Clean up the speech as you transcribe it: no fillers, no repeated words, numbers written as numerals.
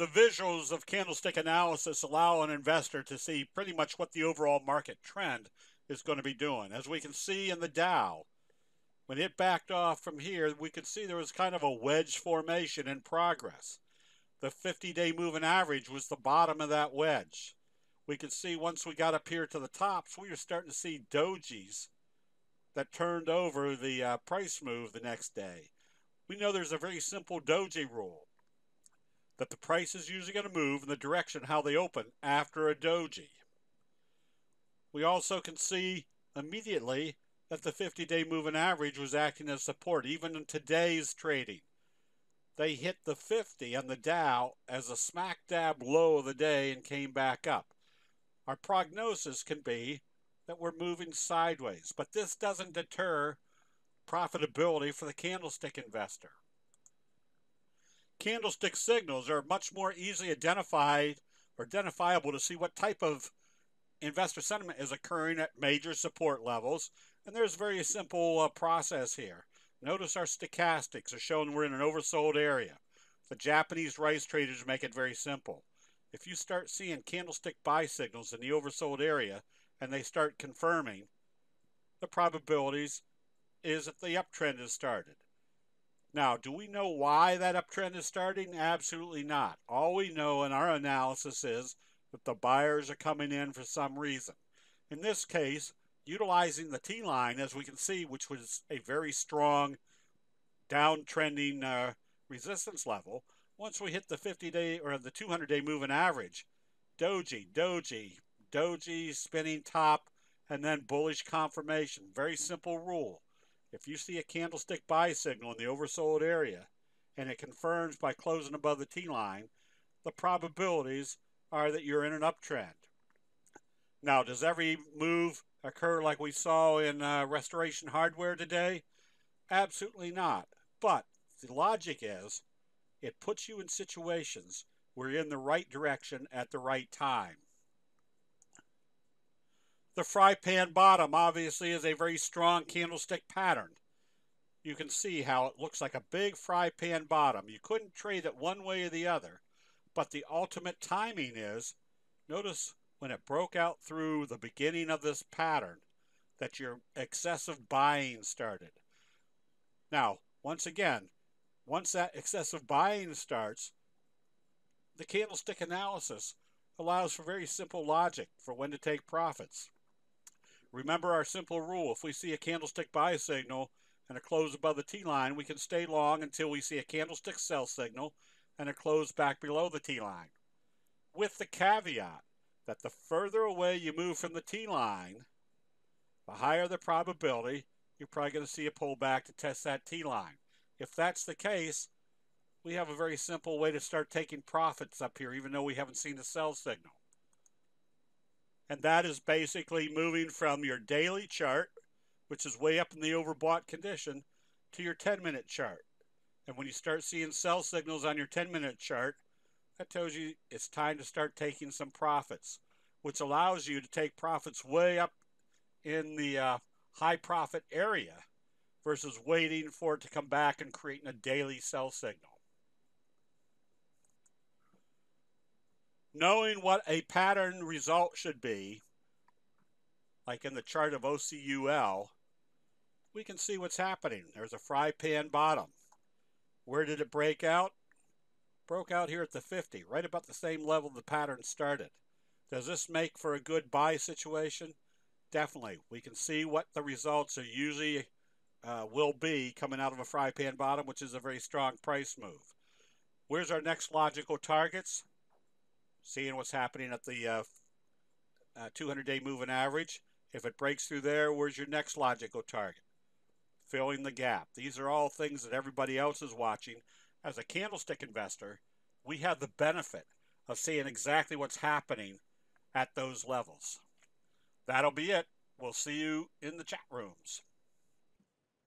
The visuals of candlestick analysis allow an investor to see pretty much what the overall market trend is going to be doing. As we can see in the Dow, when it backed off from here, we could see there was kind of a wedge formation in progress. The 50-day moving average was the bottom of that wedge. We could see once we got up here to the tops, we were starting to see dojis that turned over the price move the next day. We know there's a very simple doji rule, that the price is usually going to move in the direction how they open after a doji. We also can see immediately that the 50-day moving average was acting as support, even in today's trading. They hit the 50 on the Dow as a smack dab low of the day and came back up. Our prognosis can be that we're moving sideways, but this doesn't deter profitability for the candlestick investor. Candlestick signals are much more easily identified or identifiable to see what type of investor sentiment is occurring at major support levels, and there's a very simple process here. Notice our stochastics are showing we're in an oversold area. The Japanese rice traders make it very simple. If you start seeing candlestick buy signals in the oversold area and they start confirming, the probabilities is that the uptrend has started. Now, do we know why that uptrend is starting? Absolutely not. All we know in our analysis is that the buyers are coming in for some reason. In this case, utilizing the T-line, as we can see, which was a very strong downtrending resistance level, once we hit the 50-day or the 200-day moving average, doji, doji, doji, spinning top, and then bullish confirmation. Very simple rule. If you see a candlestick buy signal in the oversold area and it confirms by closing above the T-line, the probabilities are that you're in an uptrend. Now, does every move occur like we saw in Restoration Hardware today? Absolutely not. But the logic is it puts you in situations where you're in the right direction at the right time. The fry pan bottom obviously is a very strong candlestick pattern. You can see how it looks like a big fry pan bottom. You couldn't trade it one way or the other, but the ultimate timing is, notice when it broke out through the beginning of this pattern, that your excessive buying started. Now, once again, once that excessive buying starts, the candlestick analysis allows for very simple logic for when to take profits. Remember our simple rule: if we see a candlestick buy signal and a close above the T-line, we can stay long until we see a candlestick sell signal and a close back below the T-line. With the caveat that the further away you move from the T-line, the higher the probability you're probably going to see a pullback to test that T-line. If that's the case, we have a very simple way to start taking profits up here, even though we haven't seen a sell signal. And that is basically moving from your daily chart, which is way up in the overbought condition, to your 10-minute chart. And when you start seeing sell signals on your 10-minute chart, that tells you it's time to start taking some profits, which allows you to take profits way up in the high profit area versus waiting for it to come back and creating a daily sell signal. Knowing what a pattern result should be, like in the chart of OCUL, we can see what's happening. There's a fry pan bottom. Where did it break out? Broke out here at the 50, right about the same level the pattern started. Does this make for a good buy situation? Definitely. We can see what the results are usually will be coming out of a fry pan bottom, which is a very strong price move. Where's our next logical targets? Seeing what's happening at the 200-day moving average. If it breaks through there, where's your next logical target? Filling the gap. These are all things that everybody else is watching. As a candlestick investor, we have the benefit of seeing exactly what's happening at those levels. That'll be it. We'll see you in the chat rooms.